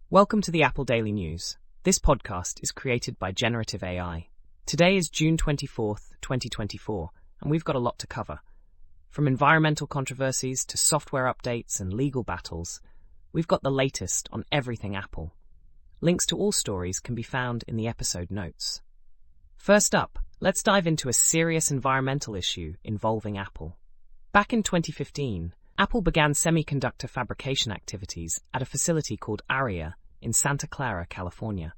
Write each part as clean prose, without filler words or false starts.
Welcome to the Apple Daily News. This podcast is created by Generative AI. Today is June 24th, 2024, and we've got a lot to cover. From environmental controversies to software updates and legal battles, we've got the latest on everything Apple. Links to all stories can be found in the episode notes. First up, let's dive into a serious environmental issue involving Apple. Back in 2015, Apple began semiconductor fabrication activities at a facility called Aria in Santa Clara, California.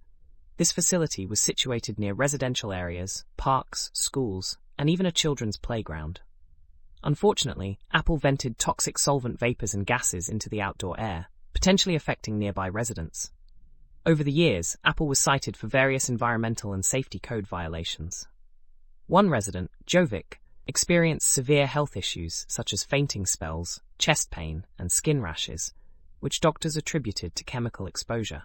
This facility was situated near residential areas, parks, schools, and even a children's playground. Unfortunately, Apple vented toxic solvent vapors and gases into the outdoor air, potentially affecting nearby residents. Over the years, Apple was cited for various environmental and safety code violations. One resident, Jovic, experienced severe health issues such as fainting spells, chest pain, and skin rashes, which doctors attributed to chemical exposure.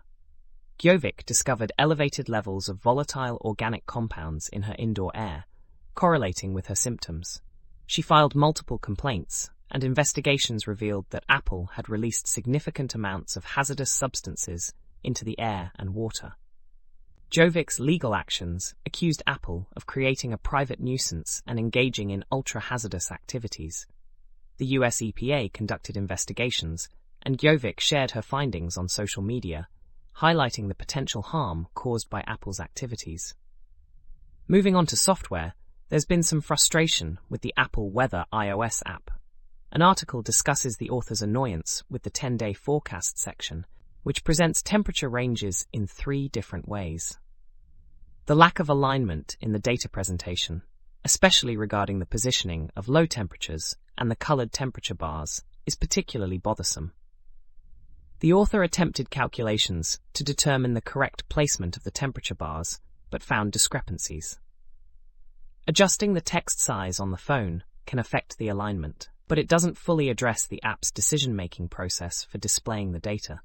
Jovic discovered elevated levels of volatile organic compounds in her indoor air, correlating with her symptoms. She filed multiple complaints, and investigations revealed that Apple had released significant amounts of hazardous substances into the air and water. Jovic's legal actions accused Apple of creating a private nuisance and engaging in ultra-hazardous activities. The US EPA conducted investigations, and Jovic shared her findings on social media, highlighting the potential harm caused by Apple's activities. Moving on to software, there's been some frustration with the Apple Weather iOS app. An article discusses the author's annoyance with the 10-day forecast section, which presents temperature ranges in 3 different ways. The lack of alignment in the data presentation, especially regarding the positioning of low temperatures and the colored temperature bars, is particularly bothersome. The author attempted calculations to determine the correct placement of the temperature bars, but found discrepancies. Adjusting the text size on the phone can affect the alignment, but it doesn't fully address the app's decision-making process for displaying the data.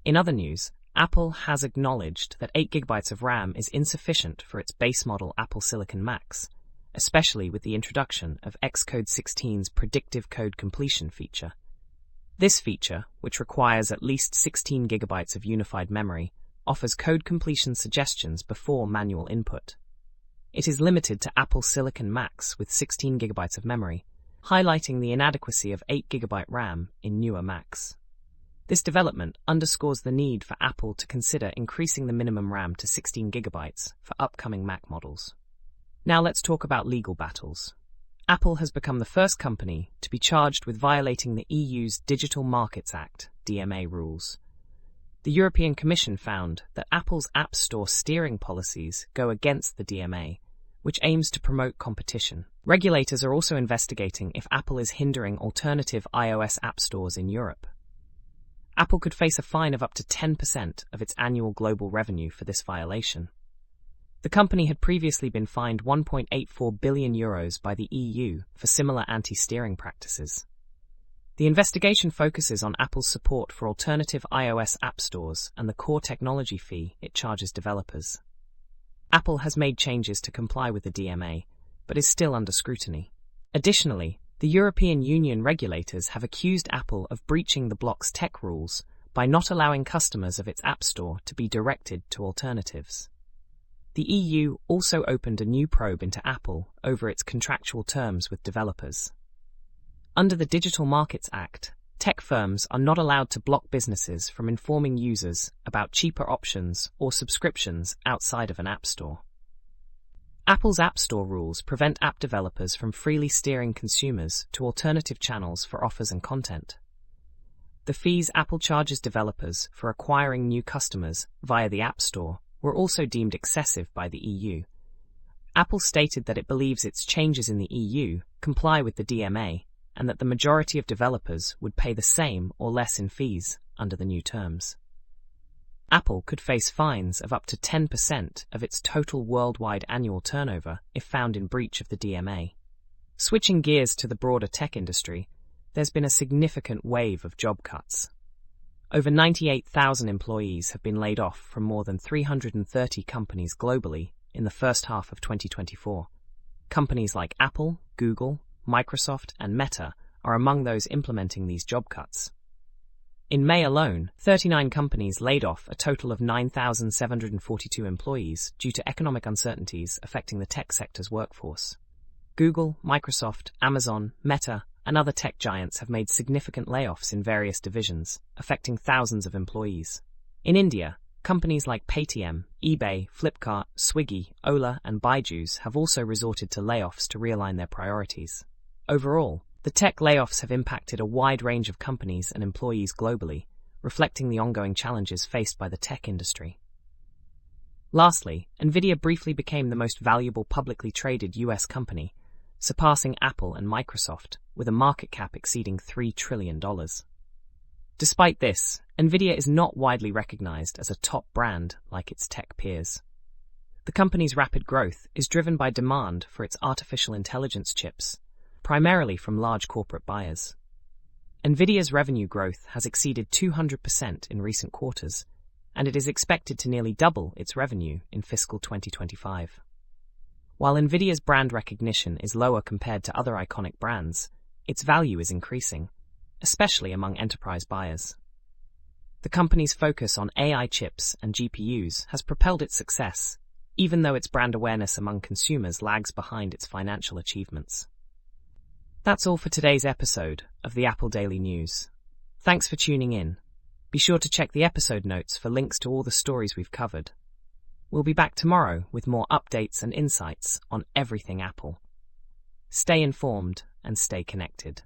In other news, Apple has acknowledged that 8 GB of RAM is insufficient for its base model Apple Silicon Macs, especially with the introduction of Xcode 16's predictive code completion feature. This feature, which requires at least 16 GB of unified memory, offers code completion suggestions before manual input. It is limited to Apple Silicon Macs with 16 GB of memory, highlighting the inadequacy of 8 GB RAM in newer Macs. This development underscores the need for Apple to consider increasing the minimum RAM to 16 GB for upcoming Mac models. Now let's talk about legal battles. Apple has become the first company to be charged with violating the EU's Digital Markets Act, DMA rules. The European Commission found that Apple's App Store steering policies go against the DMA, which aims to promote competition. Regulators are also investigating if Apple is hindering alternative iOS app stores in Europe. Apple could face a fine of up to 10% of its annual global revenue for this violation. The company had previously been fined €1.84 billion by the EU for similar anti-steering practices. The investigation focuses on Apple's support for alternative iOS app stores and the core technology fee it charges developers. Apple has made changes to comply with the DMA, but is still under scrutiny. Additionally, the European Union regulators have accused Apple of breaching the bloc's tech rules by not allowing customers of its App Store to be directed to alternatives. The EU also opened a new probe into Apple over its contractual terms with developers. Under the Digital Markets Act, tech firms are not allowed to block businesses from informing users about cheaper options or subscriptions outside of an App Store. Apple's App Store rules prevent app developers from freely steering consumers to alternative channels for offers and content. The fees Apple charges developers for acquiring new customers via the App Store were also deemed excessive by the EU. Apple stated that it believes its changes in the EU comply with the DMA and that the majority of developers would pay the same or less in fees under the new terms. Apple could face fines of up to 10% of its total worldwide annual turnover if found in breach of the DMA. Switching gears to the broader tech industry, there's been a significant wave of job cuts. Over 98,000 employees have been laid off from more than 330 companies globally in the first half of 2024. Companies like Apple, Google, Microsoft, and Meta are among those implementing these job cuts. In May alone, 39 companies laid off a total of 9,742 employees due to economic uncertainties affecting the tech sector's workforce. Google, Microsoft, Amazon, Meta, and other tech giants have made significant layoffs in various divisions, affecting thousands of employees. In India, companies like Paytm, eBay, Flipkart, Swiggy, Ola, and Byju's have also resorted to layoffs to realign their priorities. Overall, the tech layoffs have impacted a wide range of companies and employees globally, reflecting the ongoing challenges faced by the tech industry. Lastly, Nvidia briefly became the most valuable publicly traded US company, surpassing Apple and Microsoft, with a market cap exceeding $3 trillion. Despite this, Nvidia is not widely recognized as a top brand like its tech peers. The company's rapid growth is driven by demand for its artificial intelligence chips, primarily from large corporate buyers. Nvidia's revenue growth has exceeded 200% in recent quarters, and it is expected to nearly double its revenue in fiscal 2025. While Nvidia's brand recognition is lower compared to other iconic brands, its value is increasing, especially among enterprise buyers. The company's focus on AI chips and GPUs has propelled its success, even though its brand awareness among consumers lags behind its financial achievements. That's all for today's episode of the Apple Daily News. Thanks for tuning in. Be sure to check the episode notes for links to all the stories we've covered. We'll be back tomorrow with more updates and insights on everything Apple. Stay informed and stay connected.